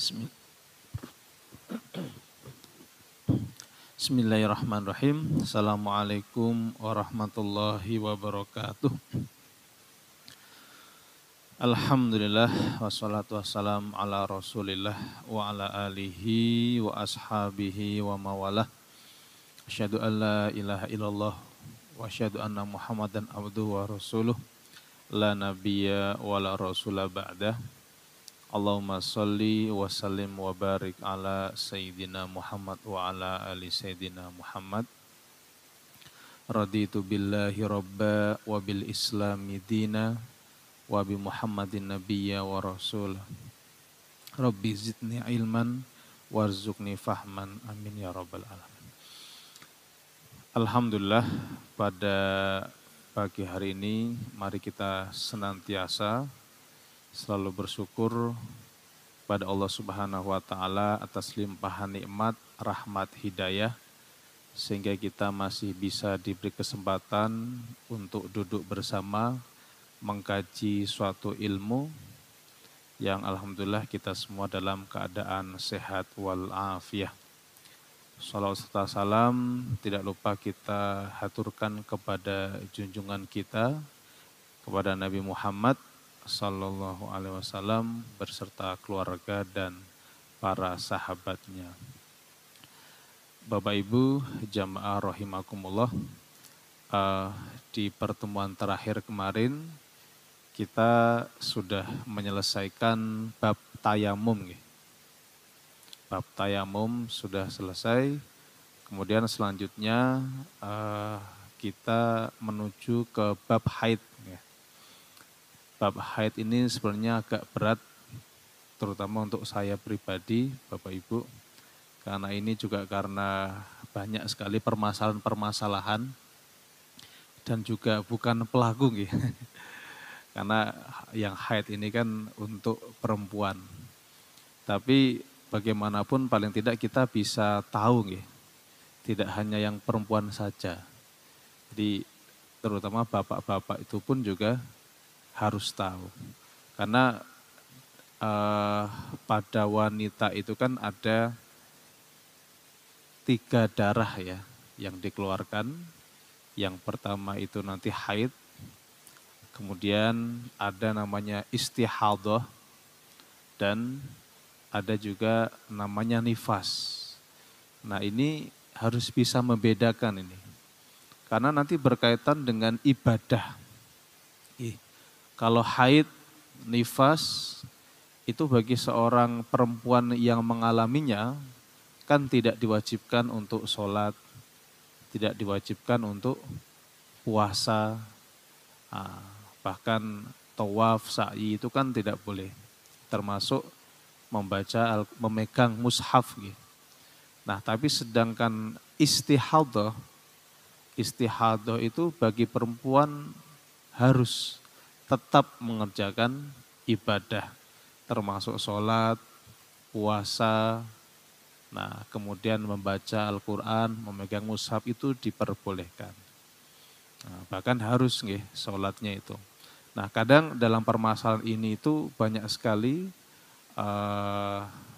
Bismillah. Bismillahirrahmanirrahim. Assalamualaikum warahmatullahi wabarakatuh. Alhamdulillah wassalatu wassalam ala rasulillah wa ala alihi wa ashabihi wa mawalah. Asyhadu an la ilaha illallah wa asyhadu anna muhammadan abduhu wa rasuluh. La nabiyya wa la rasula ba'dah. Allahumma salli wa sallim wa barik ala Sayyidina Muhammad wa ala ali Sayyidina Muhammad. Raditu billahi rabba wa bil islami dina wa bi Muhammadin nabiyya wa rasul. Rabbi zidni ilman warzuqni fahman. Amin ya rabbal alamin. Alhamdulillah, pada pagi hari ini mari kita senantiasa selalu bersyukur pada Allah Subhanahu wa taala atas limpahan nikmat, rahmat, hidayah sehingga kita masih bisa diberi kesempatan untuk duduk bersama mengkaji suatu ilmu yang alhamdulillah kita semua dalam keadaan sehat wal afiyah. Salawat serta salam tidak lupa kita haturkan kepada junjungan kita, kepada Nabi Muhammad Sallallahu Alaihi Wasallam berserta keluarga dan para sahabatnya. Bapak Ibu jamaah rahimakumullah, di pertemuan terakhir kemarin kita sudah menyelesaikan bab tayamum. Bab tayamum sudah selesai, kemudian selanjutnya kita menuju ke bab haid. Bab haid ini sebenarnya agak berat, terutama untuk saya pribadi, Bapak Ibu. Karena ini juga karena banyak sekali permasalahan-permasalahan dan juga bukan pelaku. Karena yang haid ini kan untuk perempuan. Tapi bagaimanapun paling tidak kita bisa tahu, tidak hanya yang perempuan saja. Jadi terutama bapak-bapak itu pun juga harus tahu, karena pada wanita itu kan ada 3 darah ya yang dikeluarkan. Yang pertama itu nanti haid, kemudian ada namanya istihadhah, dan ada juga namanya nifas. Nah ini harus bisa membedakan ini, karena nanti berkaitan dengan ibadah. Kalau haid, nifas, itu bagi seorang perempuan yang mengalaminya, kan tidak diwajibkan untuk sholat, tidak diwajibkan untuk puasa, bahkan tawaf, sa'i itu kan tidak boleh, termasuk memegang mushaf. Nah tapi sedangkan istihadhah itu bagi perempuan harus tetap mengerjakan ibadah, termasuk sholat, puasa, nah kemudian membaca Al-Quran, memegang mushaf itu diperbolehkan. Nah, bahkan harus sholatnya itu. Nah kadang dalam permasalahan ini itu banyak sekali,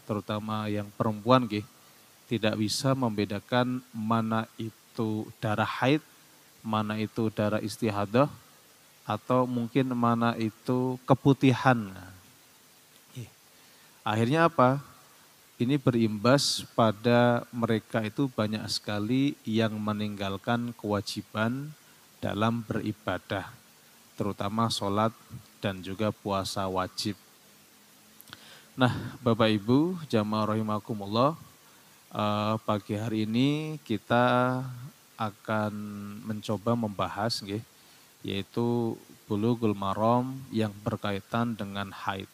terutama yang perempuan tidak bisa membedakan mana itu darah haid, mana itu darah istihadhah, atau mungkin mana itu keputihan. Akhirnya apa? Ini berimbas pada mereka itu banyak sekali yang meninggalkan kewajiban dalam beribadah, terutama sholat dan juga puasa wajib. Nah Bapak Ibu jamaah rahimakumullah, pagi hari ini kita akan mencoba membahas yaitu Bulughul Maram yang berkaitan dengan haid.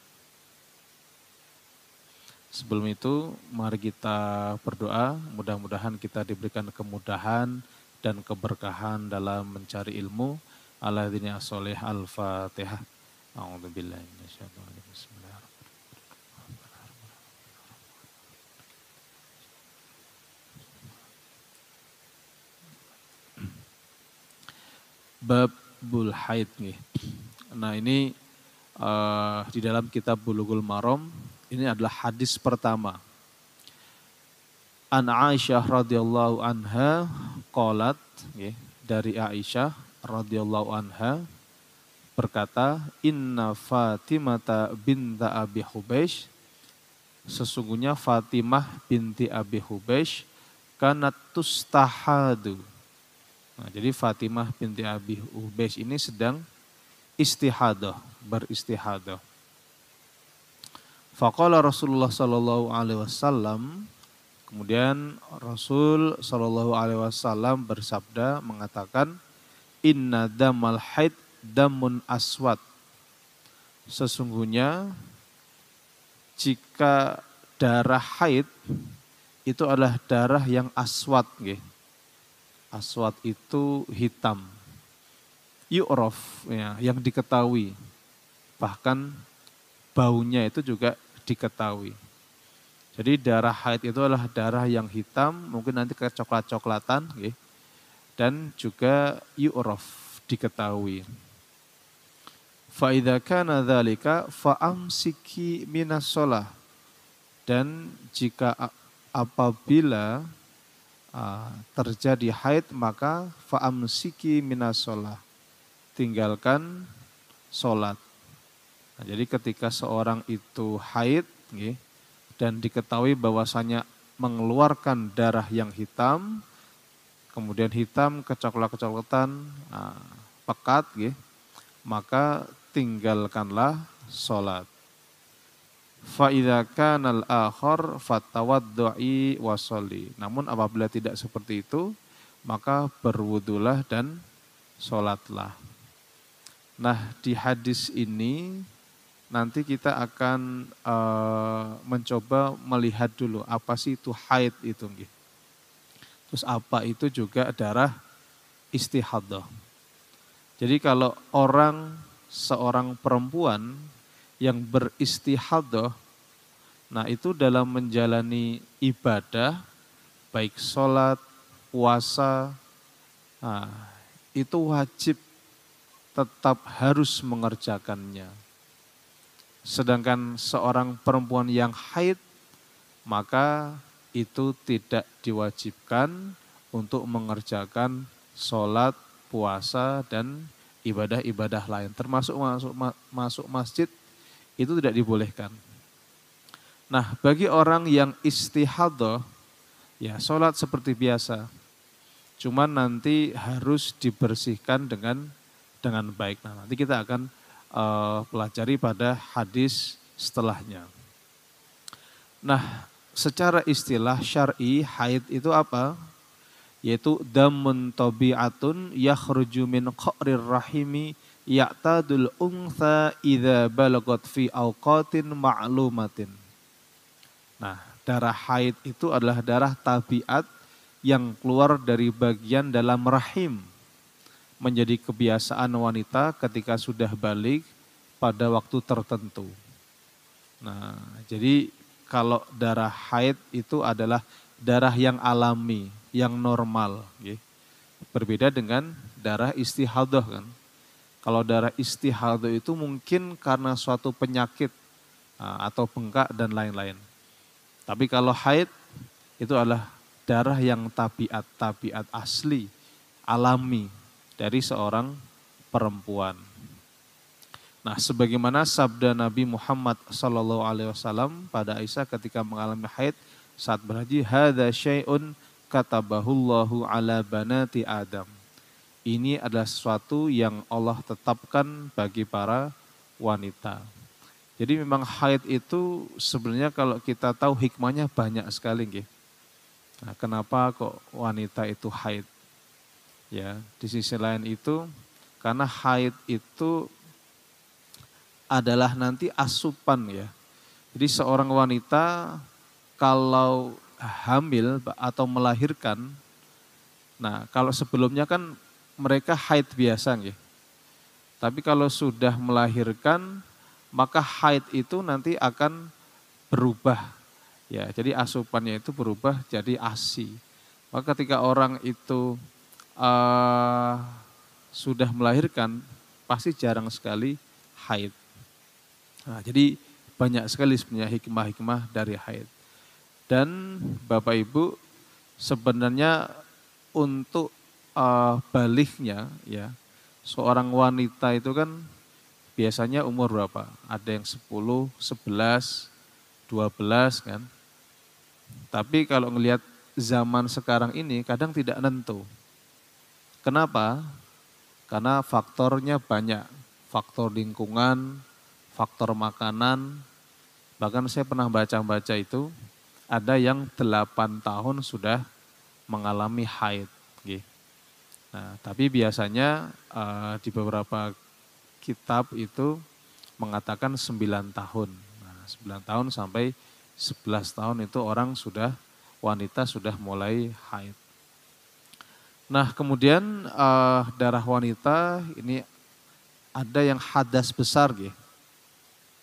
Sebelum itu mari kita berdoa, mudah-mudahan kita diberikan kemudahan dan keberkahan dalam mencari ilmu. Alladzina sholih al-Fatihah. A'udzubillahi minasyaitonir rajim. Bismillahirrahmanirrahim. Bab bul haid. Nah ini di dalam kitab Bulughul Maram Ini adalah hadis pertama. An Aisyah radhiyallahu anha qalat, dari Aisyah radhiyallahu anha berkata, inna Fatimata binta Abi Hubeish, sesungguhnya Fatimah binti Abi Hubeish kanat tustahadu. Nah, jadi Fatimah binti Abi Hubeish ini sedang istihadah, beristihadah. Faqala Rasulullah sallallahu alaihi wasallam, kemudian Rasul sallallahu alaihi wasallam bersabda mengatakan, inna damal haid damun aswad. Sesungguhnya jika darah haid itu adalah darah yang aswad, aswad itu hitam. Yu'raf, ya, yang diketahui. Bahkan baunya itu juga diketahui. Jadi darah haid itu adalah darah yang hitam, mungkin nanti kecoklat-coklatan, dan juga yu'raf, diketahui. Fa idza kana dzalika fa amsiki minas shalah. Dan jika apabila terjadi haid, maka fa amsiki minas shalah, tinggalkan sholat. Nah, jadi ketika seorang itu haid, dan diketahui bahwasanya mengeluarkan darah yang hitam, kemudian hitam kecoklat-kecoklatan, pekat, maka tinggalkanlah sholat. Fa idza kana al-akhar fatawaddu'i wa sholli. Namun apabila tidak seperti itu, maka berwudulah dan sholatlah. Nah, di hadis ini nanti kita akan mencoba melihat dulu apa sih itu haid itu. Terus apa itu juga darah istihadah. Jadi kalau seorang perempuan yang beristihadah, nah itu dalam menjalani ibadah, baik sholat, puasa, itu wajib tetap harus mengerjakannya. Sedangkan seorang perempuan yang haid, maka itu tidak diwajibkan untuk mengerjakan sholat, puasa, dan ibadah-ibadah lain. Termasuk masuk masjid, itu tidak dibolehkan. Nah, bagi orang yang istihadah, ya sholat seperti biasa. Cuman nanti harus dibersihkan dengan baik. Nah, nanti kita akan pelajari pada hadis setelahnya. Nah, secara istilah syar'i haid itu apa? Yaitu damun tabi'atun yakhruju min qa'rir rahimi ya'tadul untha idza balagat fi awqatin ma'lumatin. Nah, darah haid itu adalah darah tabiat yang keluar dari bagian dalam rahim, menjadi kebiasaan wanita ketika sudah balik pada waktu tertentu. Nah, jadi kalau darah haid itu adalah darah yang alami, yang normal. Berbeda dengan darah istihadah kan. Kalau darah istihadah itu mungkin karena suatu penyakit atau bengkak dan lain-lain. Tapi kalau haid itu adalah darah yang tabiat asli, alami, dari seorang perempuan. Nah, sebagaimana sabda Nabi Muhammad SAW pada Aisyah ketika mengalami haid saat berhaji, hadza syai'un katabahullahu ala banati Adam. Ini adalah sesuatu yang Allah tetapkan bagi para wanita. Jadi memang haid itu sebenarnya kalau kita tahu hikmahnya banyak sekali. Nah, kenapa kok wanita itu haid? Ya, di sisi lain itu karena haid itu adalah nanti asupan ya. Jadi seorang wanita kalau hamil atau melahirkan, nah kalau sebelumnya kan mereka haid biasa ya. Tapi kalau sudah melahirkan, maka haid itu nanti akan berubah. Ya, jadi asupannya itu berubah jadi ASI. Maka ketika orang itu sudah melahirkan, pasti jarang sekali haid. Nah, jadi banyak sekali sebenarnya hikmah-hikmah dari haid. Dan Bapak Ibu sebenarnya untuk baliknya ya, seorang wanita itu kan biasanya umur berapa? Ada yang 10, 11, 12 kan. Tapi kalau ngelihat zaman sekarang ini kadang tidak nentu. Kenapa? Karena faktornya banyak. Faktor lingkungan, faktor makanan. Bahkan saya pernah baca-baca itu, ada yang 8 tahun sudah mengalami haid. Nah, tapi biasanya di beberapa kitab itu mengatakan 9 tahun. Nah, 9 tahun sampai 11 tahun itu orang sudah, wanita sudah mulai haid. Nah kemudian darah wanita ini ada yang hadas besar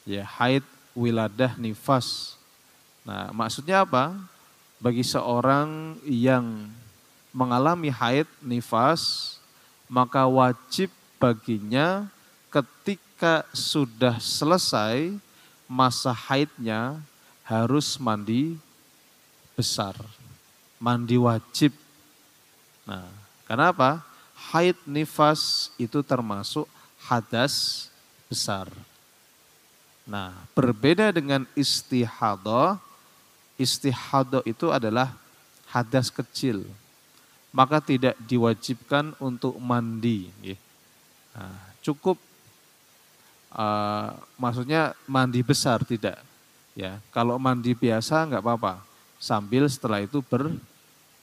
ya, haid, wiladah, nifas. Nah maksudnya apa? Bagi seorang yang mengalami haid, nifas, maka wajib baginya ketika sudah selesai masa haidnya harus mandi besar, mandi wajib. Nah, kenapa? Haid, nifas itu termasuk hadas besar. Nah, berbeda dengan istihadah. Istihadah itu adalah hadas kecil, maka tidak diwajibkan untuk mandi. Nah, cukup, maksudnya mandi besar tidak. Ya, kalau mandi biasa nggak apa-apa. Sambil setelah itu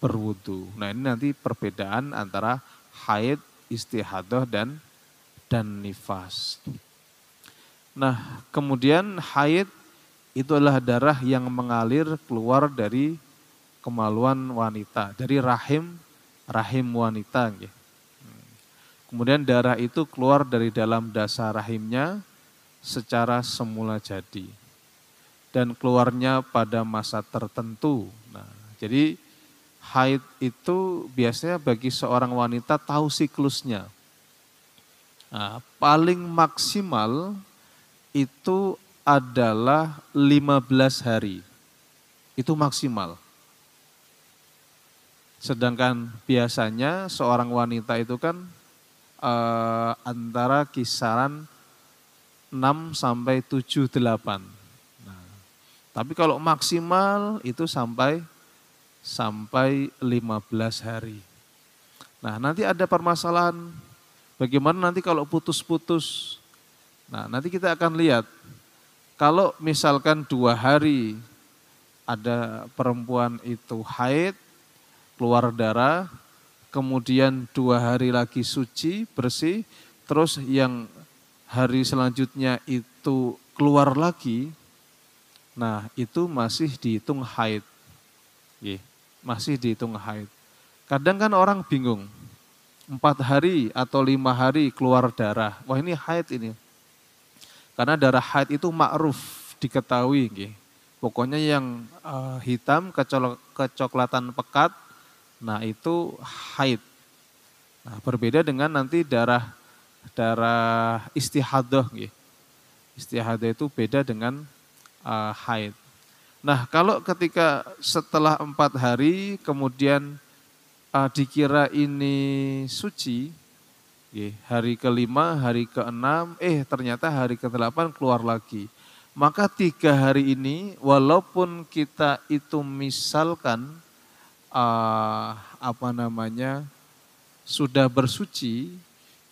berwudu. Nah ini nanti perbedaan antara haid, istihadah dan nifas. Nah kemudian haid itu adalah darah yang mengalir keluar dari kemaluan wanita, dari rahim wanita. Kemudian darah itu keluar dari dalam dasar rahimnya secara semula jadi dan keluarnya pada masa tertentu. Nah, jadi haid itu biasanya bagi seorang wanita tahu siklusnya. Nah, paling maksimal itu adalah 15 hari. Itu maksimal. Sedangkan biasanya seorang wanita itu kan antara kisaran 6 sampai 7, 8. Nah, tapi kalau maksimal itu sampai 15 hari. Nah nanti ada permasalahan bagaimana nanti kalau putus-putus. Nah nanti kita akan lihat kalau misalkan 2 hari ada perempuan itu haid, keluar darah, kemudian 2 hari lagi suci, bersih, terus yang hari selanjutnya itu keluar lagi, nah itu masih dihitung haid. Masih dihitung haid. Kadang kan orang bingung, 4 hari atau 5 hari keluar darah, wah ini haid ini. Karena darah haid itu ma'ruf, diketahui. Pokoknya yang hitam, kecoklatan pekat, nah itu haid. Nah, berbeda dengan nanti darah istihadah. Istihadah itu beda dengan haid. Nah kalau ketika setelah 4 hari kemudian dikira ini suci, hari ke-5, hari ke-6, ternyata hari ke-8 keluar lagi. Maka 3 hari ini walaupun kita itu misalkan sudah bersuci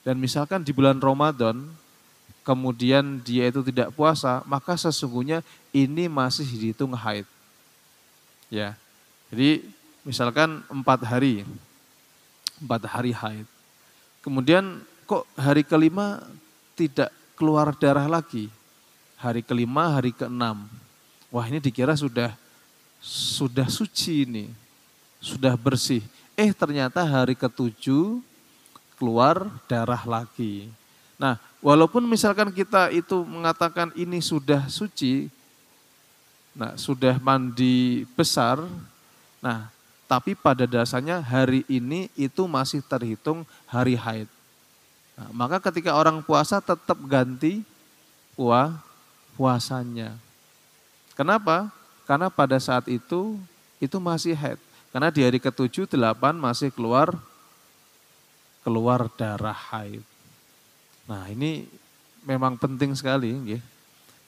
dan misalkan di bulan Ramadan kemudian dia itu tidak puasa, maka sesungguhnya ini masih dihitung haid. Ya. Jadi misalkan 4 hari haid. Kemudian kok hari ke-5 tidak keluar darah lagi. Hari ke-5, hari ke-6. Wah, ini dikira sudah suci ini. Sudah bersih. Ternyata hari ke-7 keluar darah lagi. Nah, walaupun misalkan kita itu mengatakan ini sudah suci, nah sudah mandi besar, nah tapi pada dasarnya hari ini itu masih terhitung hari haid. Nah, maka ketika orang puasa tetap ganti puasanya. Kenapa? Karena pada saat itu masih haid. Karena di hari ke-7, 8 masih keluar darah haid. Nah, ini memang penting sekali nggih.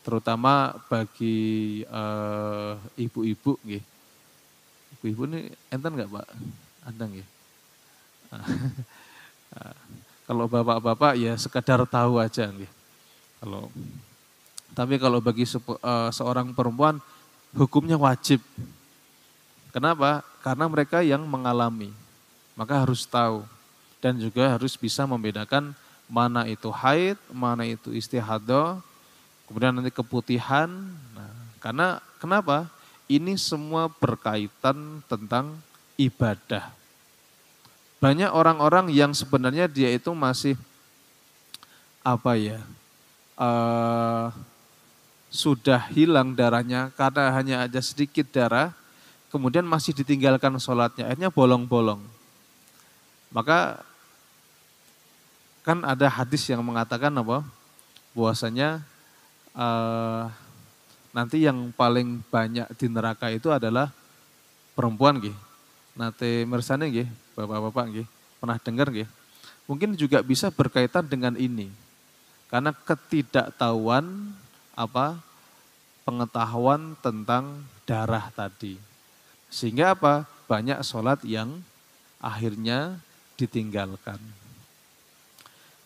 Terutama bagi ibu-ibu nggih. Ibu-ibu ini enten enggak, Pak? Ada nggih. Kalau bapak-bapak ya sekedar tahu aja nggih. Tapi kalau bagi seorang perempuan hukumnya wajib. Kenapa? Karena mereka yang mengalami. Maka harus tahu dan juga harus bisa membedakan mana itu haid, mana itu istihadah, kemudian nanti keputihan. Nah, karena kenapa? Ini semua berkaitan tentang ibadah. Banyak orang-orang yang sebenarnya dia itu masih sudah hilang darahnya karena hanya ada sedikit darah, kemudian masih ditinggalkan sholatnya, akhirnya bolong-bolong. Maka kan ada hadis yang mengatakan bahwasanya nanti yang paling banyak di neraka itu adalah perempuan nggih. Nate mersane nggih, bapak-bapak nggih, pernah dengar nggih. Mungkin juga bisa berkaitan dengan ini. Karena ketidaktahuan pengetahuan tentang darah tadi. Sehingga banyak sholat yang akhirnya ditinggalkan.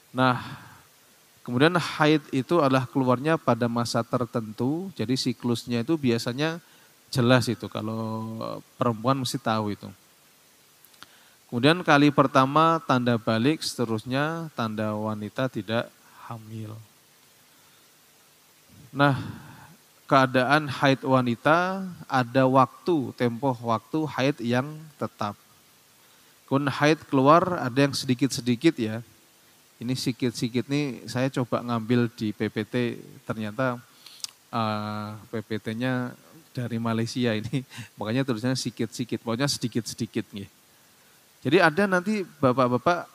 Nah, kemudian haid itu adalah keluarnya pada masa tertentu, jadi siklusnya itu biasanya jelas itu, kalau perempuan mesti tahu itu. Kemudian kali pertama tanda balik, seterusnya tanda wanita tidak hamil. Nah, keadaan haid wanita ada tempo waktu haid yang tetap. Kemudian haid keluar ada yang sedikit-sedikit ya. Ini sedikit-sedikit nih saya coba ngambil di PPT, ternyata PPT-nya dari Malaysia ini. Makanya tulisannya sedikit-sedikit, pokoknya sedikit-sedikit nih. Jadi ada nanti bapak-bapak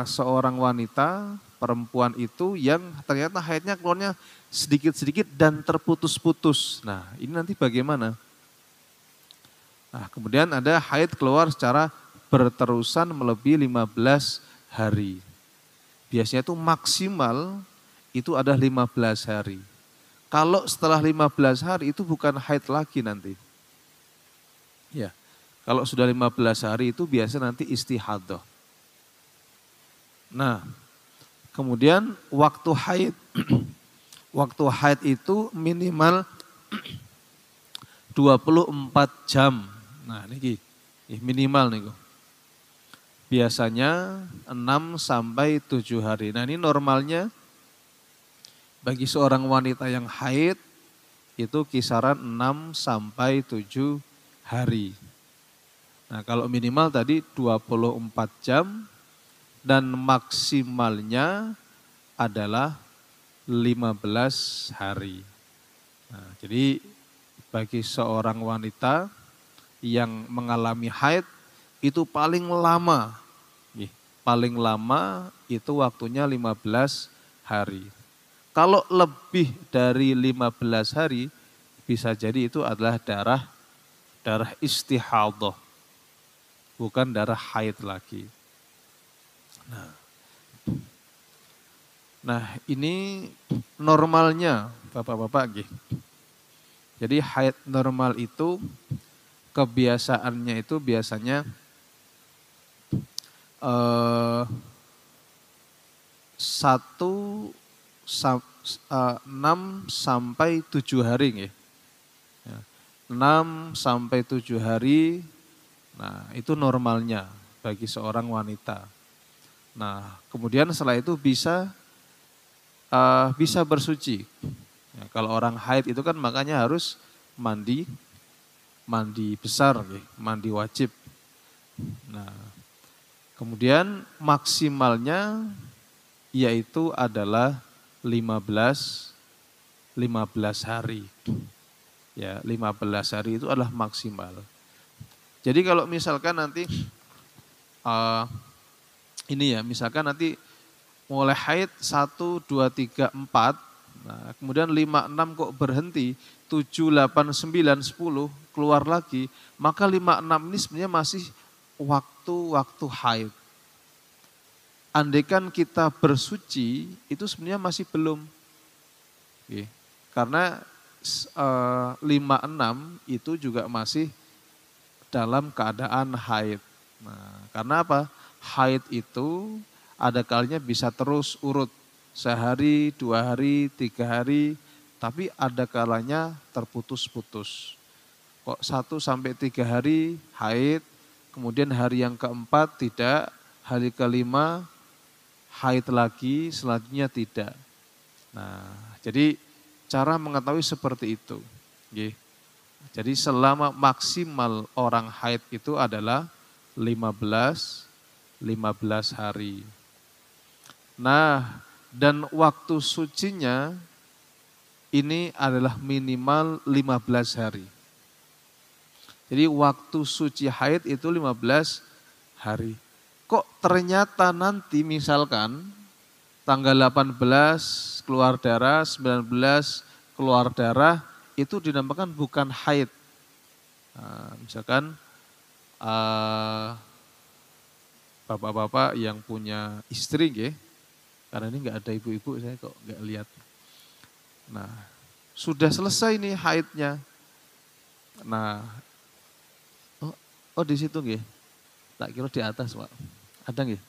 seorang wanita, perempuan itu yang ternyata haidnya keluarnya sedikit-sedikit dan terputus-putus. Nah, ini nanti bagaimana? Nah, kemudian ada haid keluar secara berterusan melebihi 15 hari. Biasanya itu maksimal itu ada 15 hari. Kalau setelah 15 hari itu bukan haid lagi nanti. Ya, kalau sudah 15 hari itu biasa nanti istihadah. Nah, kemudian waktu haid. Waktu haid itu minimal 24 jam. Nah, ini minimal nih. Biasanya 6 sampai 7 hari. Nah, ini normalnya bagi seorang wanita yang haid itu kisaran 6 sampai 7 hari. Nah, kalau minimal tadi 24 jam dan maksimalnya adalah 15 hari. Nah, jadi bagi seorang wanita yang mengalami haid itu paling lama itu waktunya 15 hari. Kalau lebih dari 15 hari bisa jadi itu adalah darah istihadah. Bukan darah haid lagi. Nah, ini normalnya Bapak-bapak. Jadi haid normal itu kebiasaannya itu biasanya 6 sampai 7 hari nggih. 6 sampai 7 hari. Nah, itu normalnya bagi seorang wanita. Nah, kemudian setelah itu bisa bersuci. Ya, kalau orang haid itu kan makanya harus mandi besar, mandi wajib. Nah, kemudian maksimalnya yaitu adalah 15 hari. Ya, 15 hari itu adalah maksimal. Jadi kalau misalkan nanti misalkan nanti mulai haid 1, 2, 3, 4. Nah, kemudian 5, 6 kok berhenti, 7, 8, 9, 10 keluar lagi, maka 5, 6 ini sebenarnya masih waktu-waktu haid. Andaikan kita bersuci, itu sebenarnya masih belum. Oke. Karena 5, 6 itu juga masih dalam keadaan haid. Nah, karena apa? Haid itu ada kalinya bisa terus urut. Sehari, 2 hari, 3 hari, tapi ada kalanya terputus-putus. Kok 1 sampai 3 hari haid, kemudian hari yang keempat tidak, hari kelima haid lagi, selanjutnya tidak. Nah, jadi cara mengetahui seperti itu. Jadi selama maksimal orang haid itu adalah 15 hari. Nah, dan waktu sucinya ini adalah minimal 15 hari. Jadi waktu suci haid itu 15 hari. Kok ternyata nanti misalkan tanggal 18 keluar darah, 19 keluar darah, itu dinamakan bukan haid. Nah, misalkan bapak-bapak yang punya istri, karena ini nggak ada ibu-ibu, saya kok nggak lihat. Nah, sudah selesai nih haidnya. Nah, oh di situ nggih. Tak kira di atas, Pak. Ada nggih?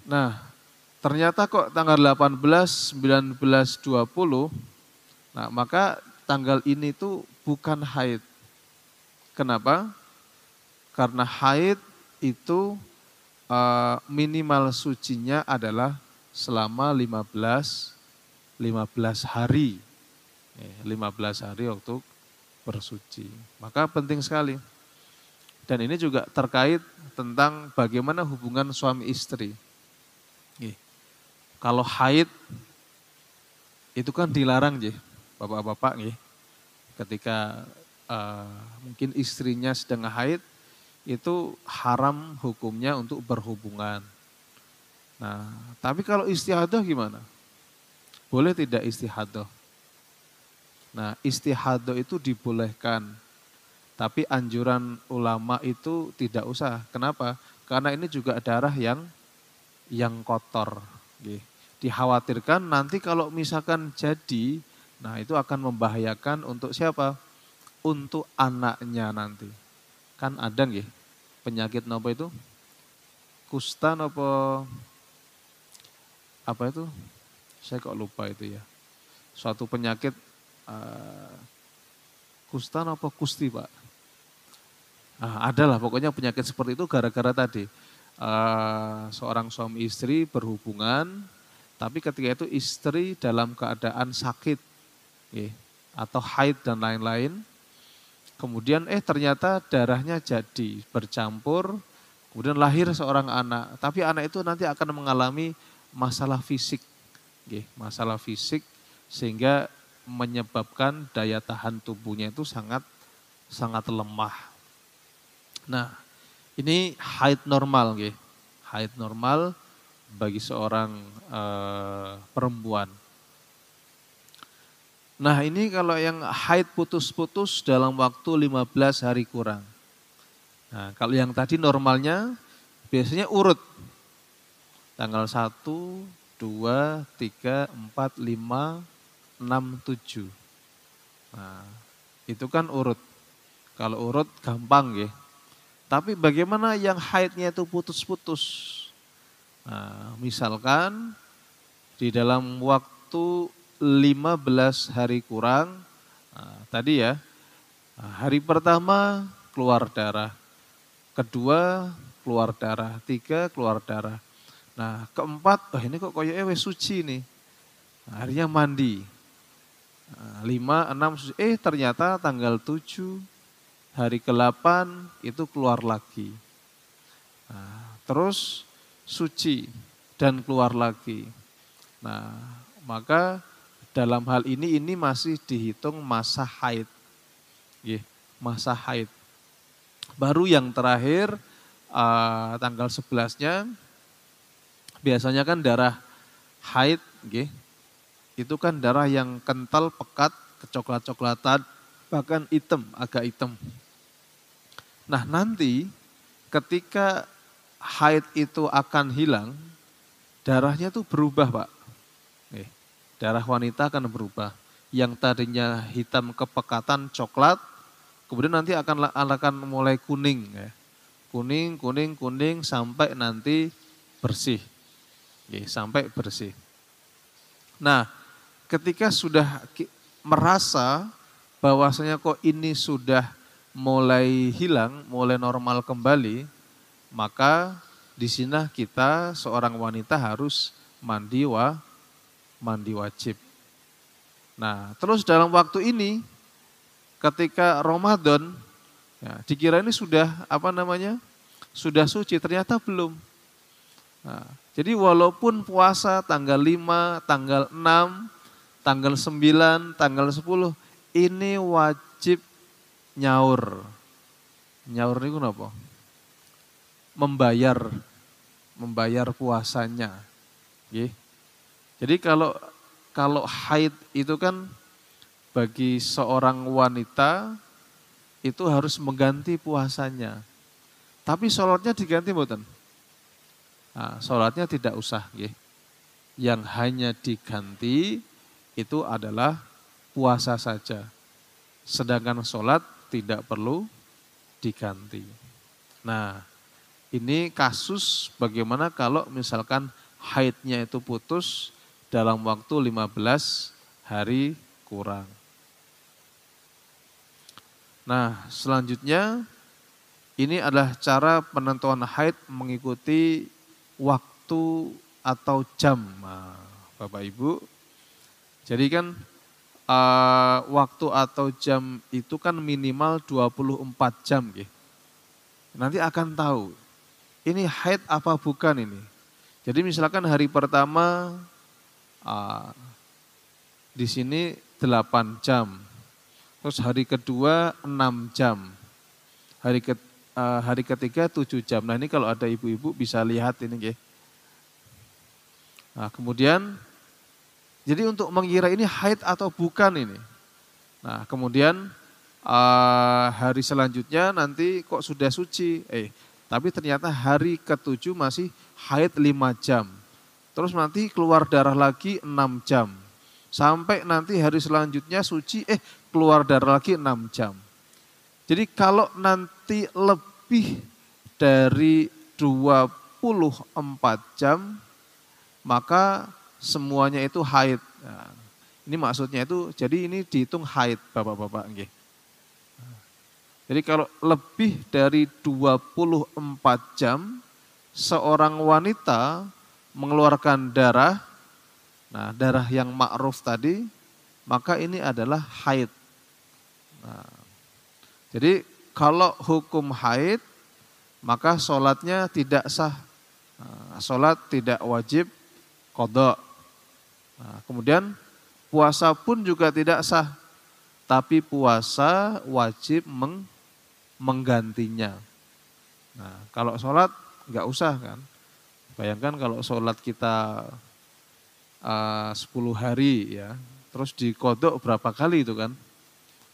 Nah, ternyata kok tanggal 18, 19, 20, nah maka tanggal ini tuh bukan haid. Kenapa? Karena haid itu minimal sucinya adalah selama 15 hari. 15 hari waktu bersuci. Maka penting sekali. Dan ini juga terkait tentang bagaimana hubungan suami istri. Kalau haid itu kan dilarang, bapak-bapak, ketika mungkin istrinya sedang haid, itu haram hukumnya untuk berhubungan. Nah, tapi kalau istihadah gimana? Boleh tidak istihadah? Nah, istihadah itu dibolehkan. Tapi anjuran ulama itu tidak usah. Kenapa? Karena ini juga darah yang kotor. Dikhawatirkan nanti kalau misalkan jadi, nah itu akan membahayakan untuk siapa? Untuk anaknya nanti. Kan ada nggih penyakit napa itu? Kusta napa apa itu? Saya kok lupa itu ya. Suatu penyakit kusta napa kusti, Pak? Adalah pokoknya penyakit seperti itu gara-gara tadi. Seorang suami istri berhubungan, tapi ketika itu istri dalam keadaan sakit atau haid dan lain-lain. Kemudian ternyata darahnya jadi bercampur, kemudian lahir seorang anak. Tapi anak itu nanti akan mengalami masalah fisik, masalah fisik sehingga menyebabkan daya tahan tubuhnya itu sangat lemah. Nah, ini haid normal, haid normal bagi seorang perempuan. Nah, ini kalau yang haid putus-putus dalam waktu 15 hari kurang. Nah, kalau yang tadi normalnya biasanya urut. Tanggal 1, 2, 3, 4, 5, 6, 7. Nah, itu kan urut. Kalau urut gampang, Tapi bagaimana yang haidnya itu putus-putus? Nah, misalkan di dalam waktu 15 hari kurang, tadi ya, hari pertama keluar darah, kedua keluar darah, 3 keluar darah. Nah, keempat, ini kok koyoknya wis suci nih, harinya mandi. 5, 6, ternyata tanggal 7, hari ke-8 itu keluar lagi. Nah, terus suci dan keluar lagi. Nah, maka dalam hal ini masih dihitung masa haid. Masa haid. Baru yang terakhir tanggal 11-nya biasanya kan darah haid nggih, itu kan darah yang kental, pekat, kecoklat-coklatan, bahkan hitam, agak hitam. Nah nanti ketika haid itu akan hilang, darahnya tuh berubah Pak. Darah wanita akan berubah. Yang tadinya hitam kepekatan coklat, kemudian nanti akan mulai kuning. Kuning sampai nanti bersih. Sampai bersih. Nah ketika sudah merasa bahwasanya kok ini sudah mulai hilang, mulai normal kembali, maka di sini kita seorang wanita harus mandi wajib. Nah, terus dalam waktu ini ketika Ramadan, ya, dikira ini sudah sudah suci, ternyata belum. Nah, jadi walaupun puasa tanggal 5, tanggal 6, tanggal 9, tanggal 10, ini wajib nyaur. Nyaur ini kenapa? Membayar puasanya. Jadi kalau haid itu kan bagi seorang wanita itu harus mengganti puasanya. Tapi sholatnya diganti mboten? Nah, sholatnya tidak usah. Yang hanya diganti itu adalah puasa saja. Sedangkan sholat tidak perlu diganti. Nah, ini kasus bagaimana kalau misalkan haidnya itu putus dalam waktu 15 hari kurang. Nah, selanjutnya ini adalah cara penentuan haid mengikuti waktu atau jam. Nah, Bapak Ibu, jadi kan waktu atau jam itu kan minimal 24 jam. Nanti akan tahu ini haid apa bukan ini. Jadi misalkan hari pertama di sini 8 jam, terus hari kedua 6 jam, hari ketiga 7 jam. Nah ini kalau ada ibu-ibu bisa lihat ini. Nah kemudian jadi untuk mengira ini haid atau bukan ini. Nah kemudian hari selanjutnya nanti kok sudah suci. Tapi ternyata hari ke-7 masih haid 5 jam. Terus nanti keluar darah lagi 6 jam. Sampai nanti hari selanjutnya suci, keluar darah lagi 6 jam. Jadi kalau nanti lebih dari 24 jam, maka semuanya itu haid. Nah, ini maksudnya itu, jadi ini dihitung haid Bapak-bapak. Jadi kalau lebih dari 24 jam, seorang wanita mengeluarkan darah, nah darah yang ma'ruf tadi, maka ini adalah haid. Nah, jadi kalau hukum haid, maka sholatnya tidak sah. Nah, sholat tidak wajib qadha. Nah, kemudian puasa pun juga tidak sah, tapi puasa wajib menggantinya. Nah, kalau sholat nggak usah kan. Bayangkan kalau sholat kita 10 hari ya, terus dikodok berapa kali itu kan.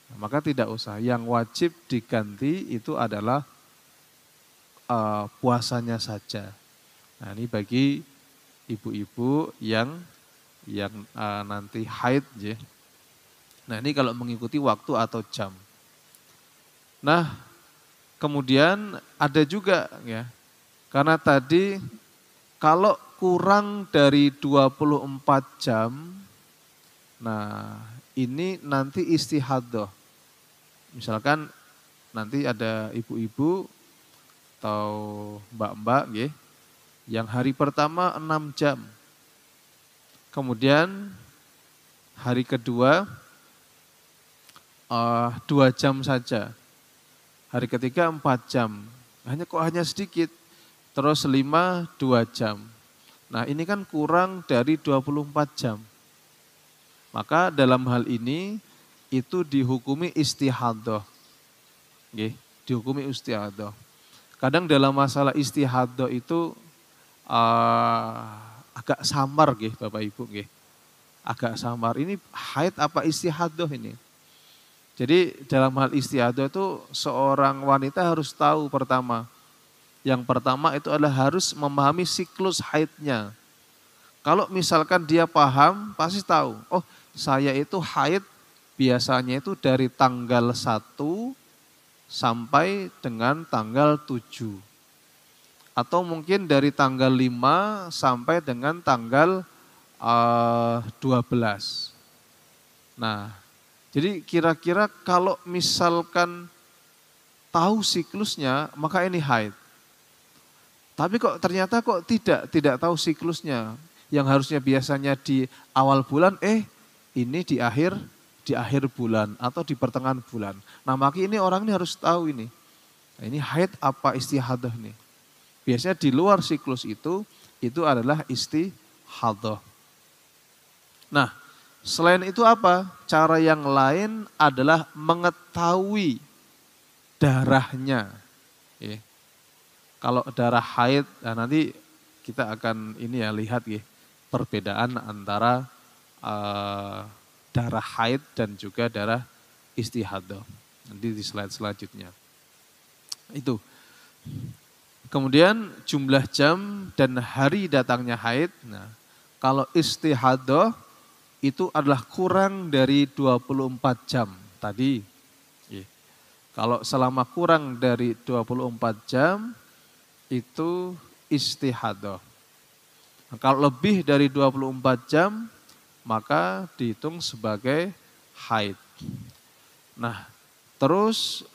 Nah, maka tidak usah. Yang wajib diganti itu adalah puasanya saja. Nah ini bagi ibu-ibu yang nanti haid ya. Nah ini kalau mengikuti waktu atau jam. Nah kemudian ada juga ya, karena tadi kalau kurang dari 24 jam, nah ini nanti istihadhah. Misalkan nanti ada ibu-ibu atau mbak-mbak ya, yang hari pertama 6 jam, kemudian hari kedua 2 jam saja. Hari ketiga 4 jam, hanya sedikit. Terus 5, 2 jam. Nah ini kan kurang dari 24 jam. Maka dalam hal ini itu dihukumi istihadhah. Dihukumi istihadhah. Kadang dalam masalah istihadhah itu agak samar Bapak Ibu. agak samar. Ini haid apa istihadah ini? Jadi dalam hal istihadah itu seorang wanita harus tahu pertama. Yang pertama itu adalah harus memahami siklus haidnya. Kalau misalkan dia paham, pasti tahu. Oh, saya itu haid biasanya itu dari tanggal 1 sampai dengan tanggal 7. Atau mungkin dari tanggal 5 sampai dengan tanggal 12. Nah, jadi kira-kira kalau misalkan tahu siklusnya, maka ini haid. Tapi kok ternyata kok tidak tahu siklusnya. Yang harusnya biasanya di awal bulan, ini di akhir bulan atau di pertengahan bulan. Nah, maka ini orang ini harus tahu ini. Nah, ini haid apa istihadah nih. Biasanya di luar siklus itu adalah istihadah. Nah, selain itu apa? Cara yang lain adalah mengetahui darahnya. Kalau darah haid, nah nanti kita akan lihat perbedaan antara darah haid dan juga darah istihadah. Nanti di slide selanjutnya. Itu. Kemudian jumlah jam dan hari datangnya haid. Nah, kalau istihadah itu adalah kurang dari 24 jam tadi. Kalau selama kurang dari 24 jam itu istihadah. Nah, kalau lebih dari 24 jam maka dihitung sebagai haid. Nah, terus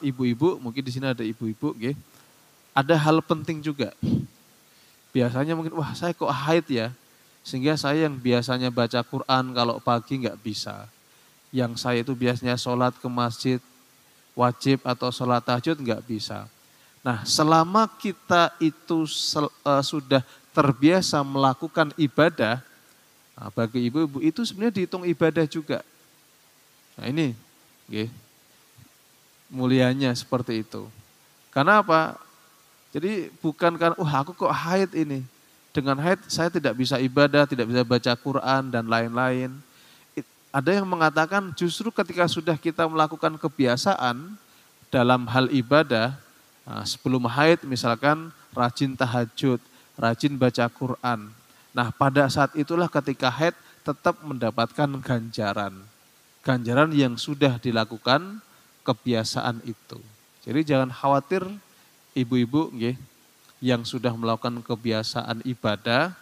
ibu-ibu, mungkin di sini ada ibu-ibu, ada hal penting juga. Biasanya mungkin, wah saya kok haid ya, sehingga saya yang biasanya baca Quran kalau pagi nggak bisa. Yang saya itu biasanya sholat ke masjid wajib atau sholat tahajud nggak bisa. Nah, selama kita itu sudah terbiasa melakukan ibadah, nah, bagi ibu-ibu itu sebenarnya dihitung ibadah juga. Nah ini, mulianya seperti itu. Karena apa? Jadi bukan karena, aku kok haid ini. Dengan haid saya tidak bisa ibadah, tidak bisa baca Quran dan lain-lain. Ada yang mengatakan justru ketika sudah kita melakukan kebiasaan dalam hal ibadah, nah, sebelum haid misalkan rajin tahajud, rajin baca Quran. Nah, pada saat itulah ketika haid tetap mendapatkan ganjaran. Ganjaran yang sudah dilakukan kebiasaan itu. Jadi jangan khawatir ibu-ibu yang sudah melakukan kebiasaan ibadah,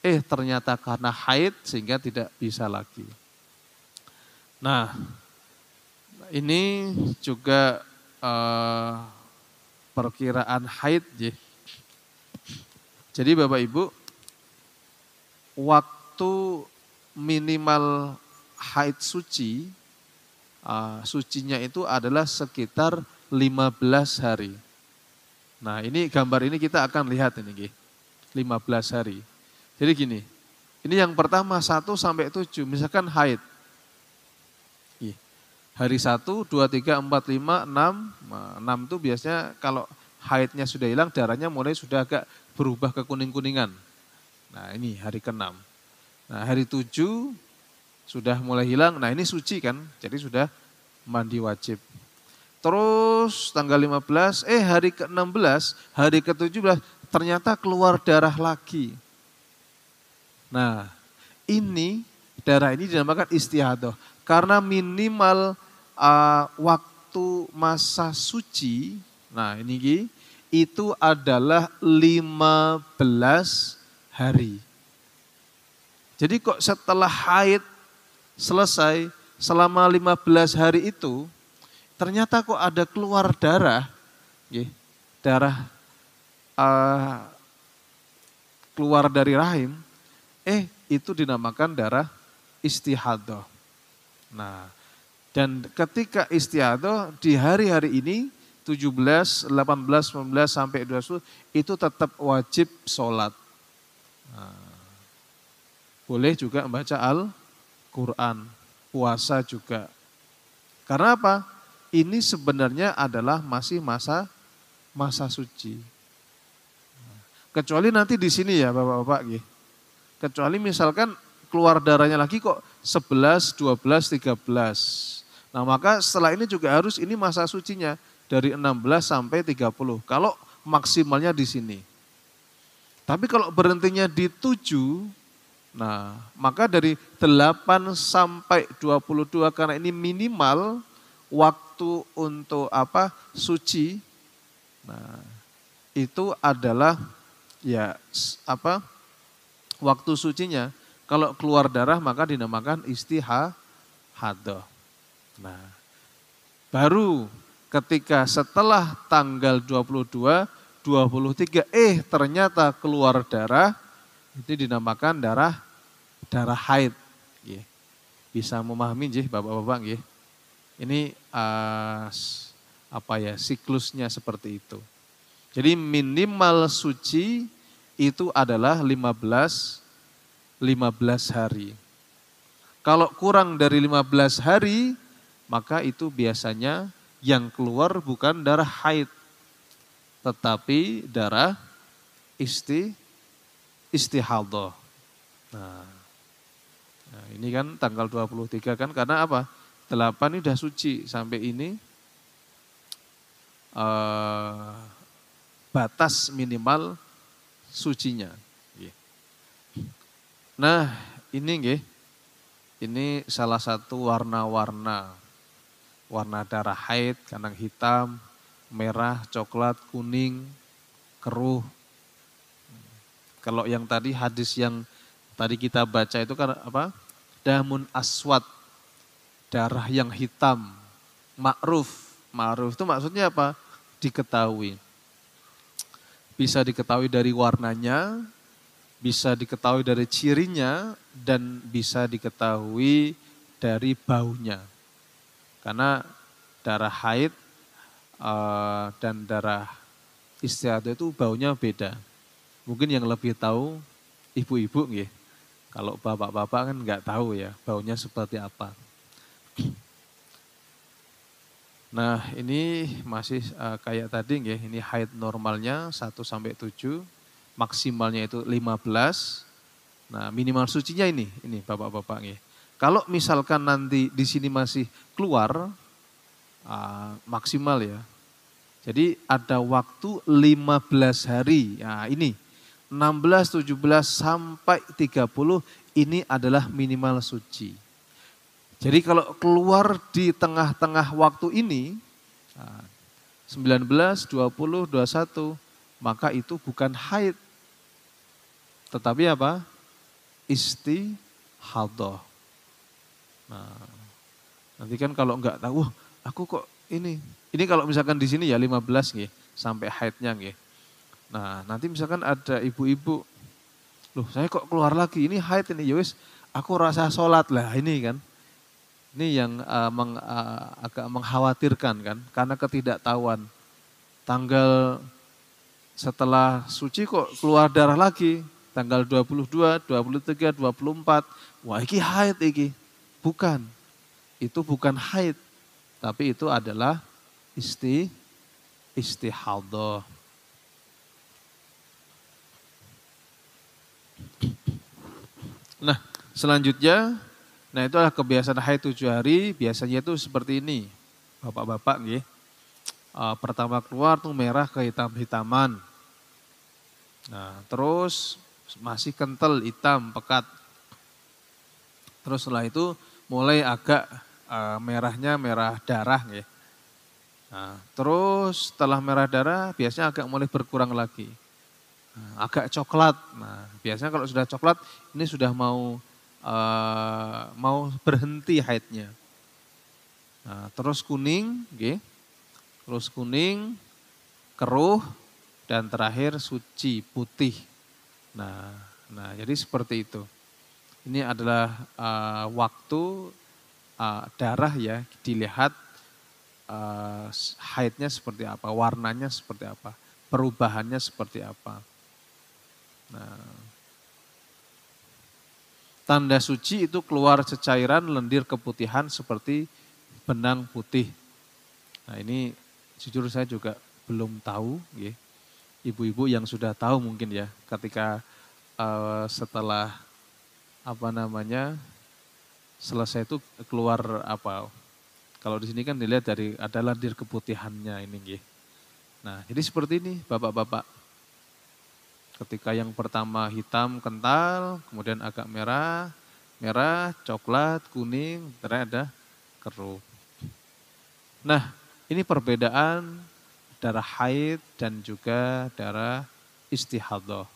ternyata karena haid sehingga tidak bisa lagi. Nah, ini juga perkiraan haid. Jadi Bapak Ibu, waktu minimal haid suci, sucinya itu adalah sekitar 15 hari. Nah ini gambar ini kita akan lihat ini 15 hari. Jadi gini, ini yang pertama 1 sampai 7, misalkan haid. Hari 1, 2, 3, 4, 5, 6. 6 itu biasanya kalau haidnya sudah hilang, darahnya mulai sudah agak berubah ke kuning-kuningan. Nah ini hari ke-6. Nah hari 7 sudah mulai hilang, nah ini suci kan, jadi sudah mandi wajib. Terus tanggal 15, hari ke-16, hari ke-17 ternyata keluar darah lagi. Nah ini darah ini dinamakan istihadah. Karena minimal waktu masa suci, nah ini itu adalah 15 hari. Jadi kok setelah haid selesai selama 15 hari itu, ternyata kok ada keluar darah, darah keluar dari rahim, itu dinamakan darah istihadah. Nah, dan ketika istihadah di hari-hari ini 17, 18, 19 sampai 20 itu tetap wajib sholat. Nah, boleh juga membaca Al-Quran, puasa juga. Karena apa? Ini sebenarnya adalah masih masa suci. Kecuali nanti di sini ya Bapak-bapak, kecuali misalkan keluar darahnya lagi kok 11, 12, 13. Nah maka setelah ini juga harus ini masa sucinya dari 16 sampai 30. Kalau maksimalnya di sini. Tapi kalau berhentinya di 7, nah maka dari 8 sampai 22 karena ini minimal waktu untuk suci. Nah, itu adalah ya waktu sucinya. Kalau keluar darah maka dinamakan istihadah. Nah, baru ketika setelah tanggal 22, 23 ternyata keluar darah, itu dinamakan darah haid. Bisa memahami nggih Bapak-bapak nggih. Ini siklusnya seperti itu. Jadi minimal suci itu adalah 15 hari. Kalau kurang dari 15 hari, maka itu biasanya yang keluar bukan darah haid, tetapi darah istihadah. Nah, ini kan tanggal 23 kan karena apa? 8 ini udah suci sampai ini batas minimal sucinya. Nah, ini nggih. Ini salah satu warna-warna darah haid, kanang hitam, merah, coklat, kuning, keruh. Kalau yang tadi hadis yang tadi kita baca itu kan apa? Damun aswad, darah yang hitam, ma'ruf. Ma'ruf itu maksudnya apa? Diketahui. Bisa diketahui dari warnanya, bisa diketahui dari cirinya, dan bisa diketahui dari baunya. Karena darah haid dan darah istihadah itu baunya beda. Mungkin yang lebih tahu ibu-ibu nggih. Kalau bapak-bapak kan nggak tahu ya baunya seperti apa. Nah ini masih kayak tadi nggih, ini haid normalnya 1 sampai 7, maksimalnya itu 15. Nah minimal sucinya ini bapak-bapak nggih. Kalau misalkan nanti di sini masih keluar maksimal ya. Jadi ada waktu 15 hari. Nah ini 16, 17 sampai 30 ini adalah minimal suci. Jadi kalau keluar di tengah-tengah waktu ini 19, 20, 21 maka itu bukan haid. Tetapi apa? Istihadah. Nah, nanti kan kalau enggak tahu, aku kok ini kalau misalkan di sini ya 15 nggih, sampai haidnya nggih. Nah, nanti misalkan ada ibu-ibu, loh saya kok keluar lagi, ini haid ini, ya wis aku rasa sholat lah ini kan. Ini yang agak mengkhawatirkan kan, karena ketidaktahuan. Tanggal setelah suci kok keluar darah lagi, tanggal 22, 23, 24, wah iki haid iki. Bukan, itu bukan haid, tapi itu adalah istihadah. Nah selanjutnya, nah itu adalah kebiasaan haid 7 hari, biasanya itu seperti ini, bapak-bapak nggih. Pertama keluar tuh merah kehitam-hitaman. Nah terus masih kental, hitam, pekat. Terus setelah itu mulai agak merahnya merah darah nggih. Nah, terus setelah merah darah biasanya agak mulai berkurang lagi. Nah, agak coklat. Nah, biasanya kalau sudah coklat ini sudah mau berhenti haidnya. Nah, terus kuning, nggih. Terus kuning, keruh, dan terakhir suci, putih. Nah, jadi seperti itu. Ini adalah waktu darah ya, dilihat haidnya seperti apa, warnanya seperti apa, perubahannya seperti apa. Nah, tanda suci itu keluar cecairan lendir keputihan seperti benang putih. Nah ini jujur saya juga belum tahu, ya. Ibu-ibu yang sudah tahu mungkin ya, ketika setelah selesai itu keluar apa? Kalau di sini kan dilihat dari ada lendir keputihannya ini nggih. Nah, jadi seperti ini Bapak-bapak. Ketika yang pertama hitam kental, kemudian agak merah, coklat, kuning, terakhir ada keruh. Nah, ini perbedaan darah haid dan juga darah istihadah.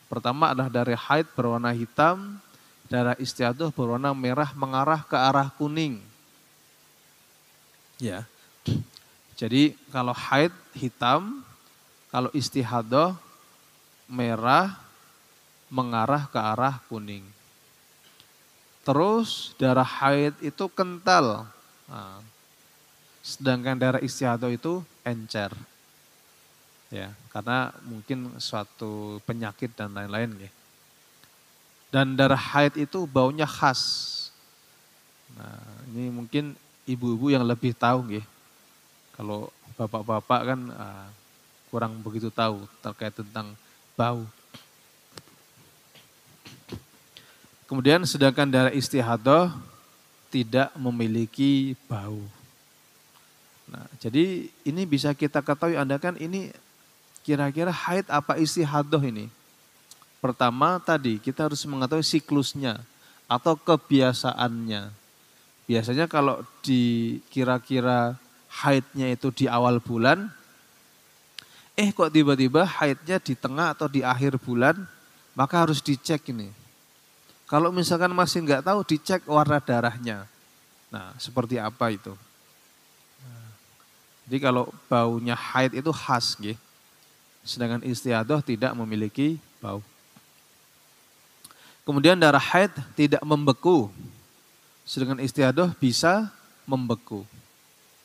Pertama adalah darah haid berwarna hitam, darah istihadah berwarna merah mengarah ke arah kuning. Ya. Jadi kalau haid hitam, kalau istihadah merah mengarah ke arah kuning. Terus darah haid itu kental. Nah, sedangkan darah istihadah itu encer. Ya, karena mungkin suatu penyakit dan lain-lain ya. Dan darah haid itu baunya khas. Nah, ini mungkin ibu-ibu yang lebih tahu ya. Kalau bapak-bapak kan kurang begitu tahu terkait tentang bau. Kemudian sedangkan darah istihadah tidak memiliki bau. Nah, jadi ini bisa kita ketahui Anda kan ini kira-kira haid apa istihadah ini. Pertama tadi kita harus mengetahui siklusnya atau kebiasaannya. Biasanya kalau di kira-kira haidnya itu di awal bulan, kok tiba-tiba haidnya di tengah atau di akhir bulan, maka harus dicek ini. Kalau misalkan masih nggak tahu, dicek warna darahnya. Nah, seperti apa itu? Jadi kalau baunya haid itu khas, gitu. Sedangkan istihadah tidak memiliki bau. Kemudian darah haid tidak membeku, sedangkan istihadah bisa membeku.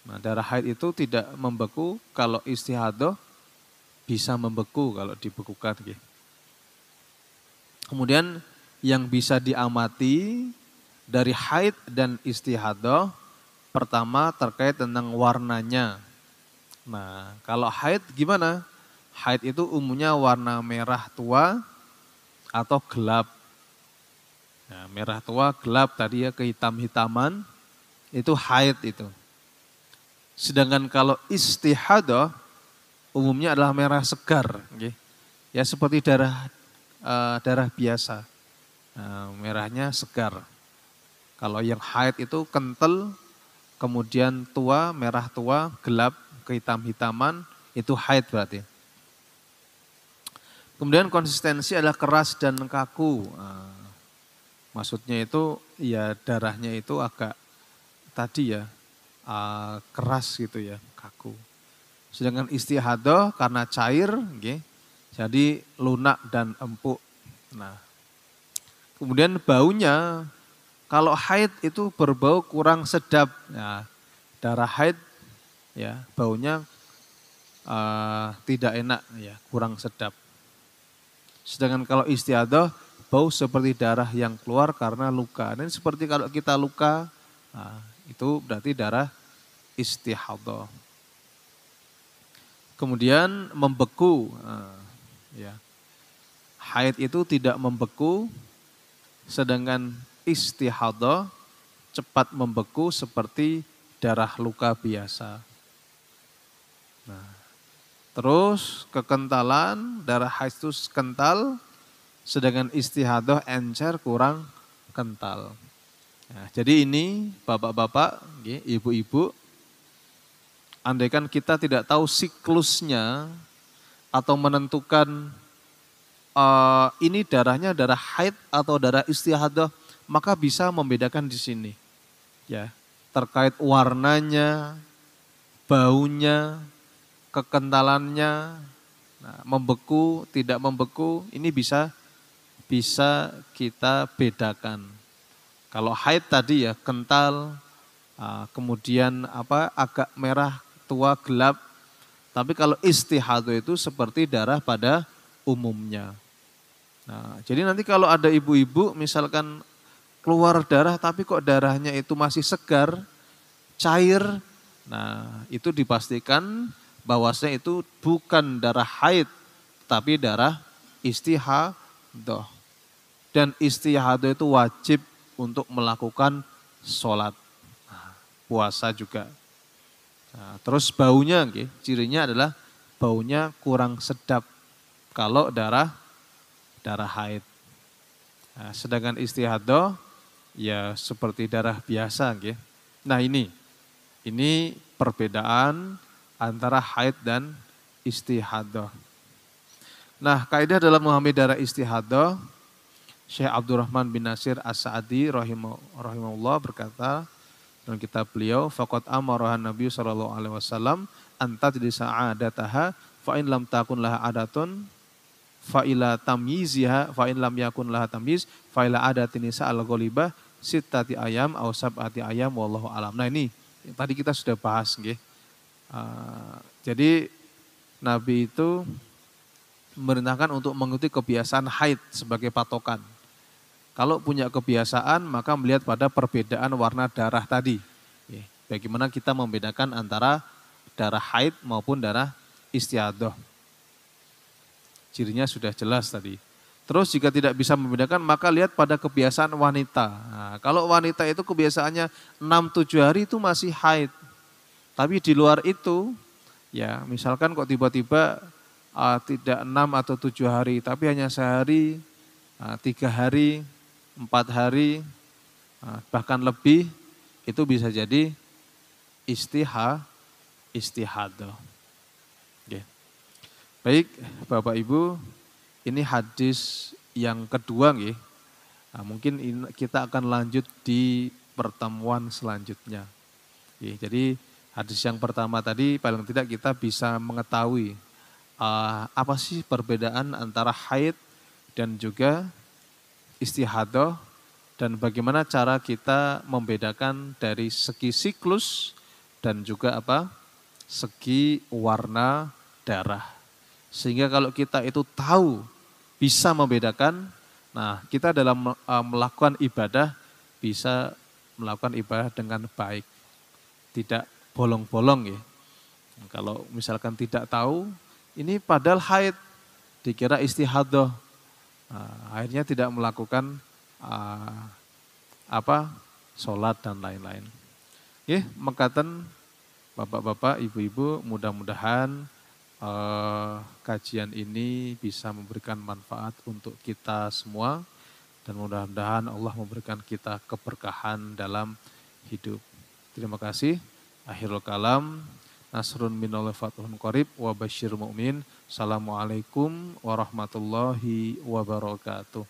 Nah, darah haid itu tidak membeku, kalau istihadah bisa membeku kalau dibekukan. Gitu. Kemudian yang bisa diamati dari haid dan istihadah, pertama terkait tentang warnanya. Nah, kalau haid gimana? Haid itu umumnya warna merah tua atau gelap. Nah, merah tua, gelap tadi ya, kehitam-hitaman, itu haid itu. Sedangkan kalau istihadah umumnya adalah merah segar. Okay? Ya seperti darah biasa, merahnya segar. Kalau yang haid itu kental, kemudian tua, merah tua, gelap, kehitam-hitaman, itu haid berarti. Kemudian konsistensi adalah keras dan kaku. Maksudnya itu ya darahnya itu agak tadi ya keras gitu ya, kaku. Sedangkan istihadah karena cair, okay, jadi lunak dan empuk. Nah, kemudian baunya, kalau haid itu berbau kurang sedap. Nah, darah haid ya baunya tidak enak ya, kurang sedap. Sedangkan kalau istihadah bau seperti darah yang keluar karena luka. Dan seperti kalau kita luka, itu berarti darah istihadah. Kemudian membeku, ya. Haid itu tidak membeku, sedangkan istihadah cepat membeku seperti darah luka biasa. Nah, terus kekentalan, darah haid itu kental, sedangkan istihadah encer kurang kental. Nah, jadi ini bapak-bapak, ibu-ibu, andaikan kita tidak tahu siklusnya atau menentukan ini darahnya darah haid atau darah istihadah, maka bisa membedakan di sini. Ya, terkait warnanya, baunya, kekentalannya, membeku, tidak membeku, ini bisa kita bedakan. Kalau haid tadi ya kental, kemudian agak merah tua gelap. Tapi kalau istihadah itu seperti darah pada umumnya. Nah, jadi nanti kalau ada ibu-ibu misalkan keluar darah tapi kok darahnya itu masih segar, cair, nah itu dipastikan bahwasanya itu bukan darah haid tapi darah istihadah. Dan istihadah itu wajib untuk melakukan sholat, puasa juga. Nah, terus baunya, cirinya adalah baunya kurang sedap kalau darah haid. Nah, sedangkan istihadah ya seperti darah biasa. Nah ini perbedaan antara haid dan istihadah. Nah, kaidah dalam memahami darah istihadah, Syekh Abdurrahman bin Nasir As-Sa'di rahimahullah berkata dalam kitab beliau, faqad amarahan Nabi sallallahu alaihi wasallam anta jadi sa'adataha fa in lam takun laha adatun fa ila tamyiziha fa in lam yakun laha tamyiz fa ila adatin nisa al-ghalibah sittati ayam aw sab'ati ayam wallahu alam. Nah, ini tadi kita sudah bahas nggih. Jadi Nabi itu memerintahkan untuk mengikuti kebiasaan haid sebagai patokan. Kalau punya kebiasaan maka melihat pada perbedaan warna darah tadi. Bagaimana kita membedakan antara darah haid maupun darah istiadah. Cirinya sudah jelas tadi. Terus jika tidak bisa membedakan maka lihat pada kebiasaan wanita. Nah, kalau wanita itu kebiasaannya 6-7 hari itu masih haid. Tapi di luar itu ya misalkan kok tiba-tiba tidak 6 atau 7 hari tapi hanya sehari, 3 hari, 4 hari, bahkan lebih, itu bisa jadi istihadah. Okay. Baik Bapak Ibu, ini hadis yang kedua. Nah, mungkin kita akan lanjut di pertemuan selanjutnya. Jadi hadis yang pertama tadi paling tidak kita bisa mengetahui apa sih perbedaan antara haid dan juga istihadah dan bagaimana cara kita membedakan dari segi siklus dan juga segi warna darah. Sehingga kalau kita itu tahu bisa membedakan, nah kita dalam melakukan ibadah bisa melakukan ibadah dengan baik. Tidak bolong-bolong ya. Kalau misalkan tidak tahu, ini padahal haid, dikira istihadah. Akhirnya tidak melakukan sholat dan lain-lain. Mekaten bapak-bapak, ibu-ibu, mudah-mudahan kajian ini bisa memberikan manfaat untuk kita semua dan mudah-mudahan Allah memberikan kita keberkahan dalam hidup. Terima kasih. Akhirul kalam. Nasrun minallahi fathun qarib wa basyir mu'min. Assalamualaikum warahmatullahi wabarakatuh.